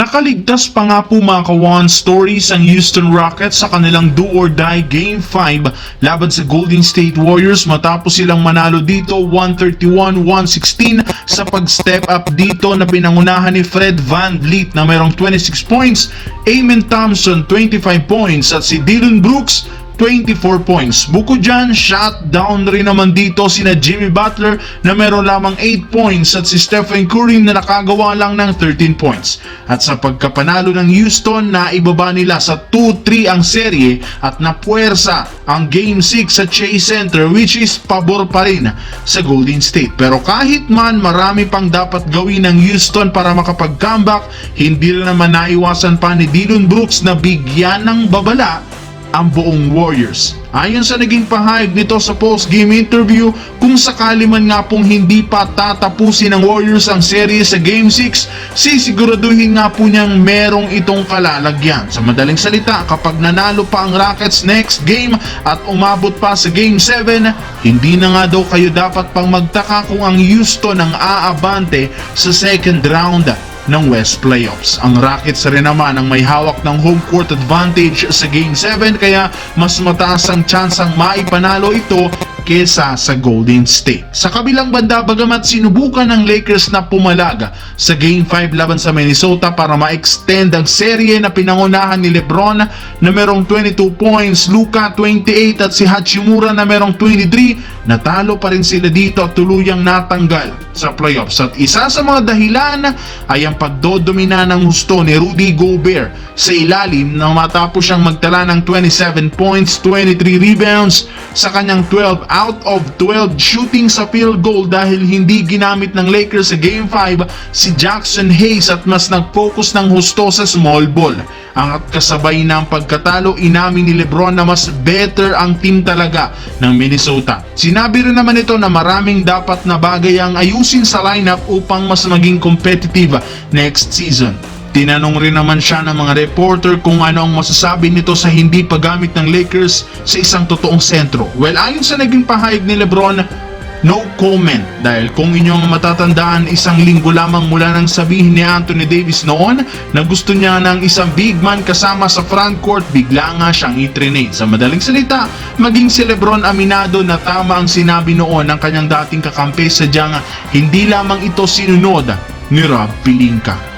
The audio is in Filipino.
Nakaligtas pa nga po mga ka-One Stories ang Houston Rockets sa kanilang do-or-die Game 5 laban sa Golden State Warriors matapos silang manalo dito 131-116 sa pag-step up dito na pinangunahan ni Fred VanVleet na mayroong 26 points, Amen Thompson 25 points at si Dillon Brooks 24 points. Bukod dyan, shutdown rin naman dito sina Jimmy Butler na meron lamang 8 points at si Stephen Curry na nakagawa lang ng 13 points. At sa pagkapanalo ng Houston, naibaba nila sa 2-3 ang serye at napuwersa ang Game 6 sa Chase Center which is pabor pa rin sa Golden State. Pero kahit man marami pang dapat gawin ng Houston para makapag-comeback, hindi rin naman naiwasan pa ni Dillon Brooks na bigyan ng babala ang buong Warriors. Ayon sa naging pahayag nito sa post-game interview, kung sakali man nga pong hindi pa tatapusin ng Warriors ang serye sa Game 6, sisiguraduhin nga po niyang merong itong kalalagyan. Sa madaling salita, kapag nanalo pa ang Rockets next game at umabot pa sa Game 7, hindi na nga daw kayo dapat pang magtaka kung ang Houston ang aabante sa second round ng West Playoffs. Ang Rockets rin naman ang may hawak ng home court advantage sa Game 7 kaya mas mataas ang tsansang maipanalo ito kesa sa Golden State. Sa kabilang banda, bagamat sinubukan ng Lakers na pumalaga sa Game 5 laban sa Minnesota para ma-extend ang serye na pinangunahan ni LeBron na merong 22 points, Luka 28 at si Hachimura na merong 23, natalo pa rin sila dito at tuluyang natanggal sa playoffs. At isa sa mga dahilan ay ang pagdodomina ng husto ni Rudy Gobert sa ilalim na matapos siyang magtala ng 27 points, 23 rebounds sa kanyang 12 out of 12 shooting sa field goal dahil hindi ginamit ng Lakers sa Game 5 si Jackson Hayes at mas nag-focus ng husto sa small ball. Ang kasabay ng pagkatalo, inamin ni LeBron na mas better ang team talaga ng Minnesota. Sinabi rin naman ito na maraming dapat na bagay ang ayusin sa lineup upang mas maging competitive next season. Tinanong rin naman siya ng mga reporter kung ano ang masasabi nito sa hindi paggamit ng Lakers sa isang totoong sentro. Well, ayon sa naging pahayag ni LeBron, no comment dahil kung inyong matatandaan, isang linggo lamang mula nang sabihin ni Anthony Davis noon na gusto niya ng isang big man kasama sa front court, bigla nga siyang i-trade. Sa madaling salita, maging si LeBron aminado na tama ang sinabi noon ng kanyang dating kakampi, sadyang hindi lamang ito sinunod ni Rob Pelinka.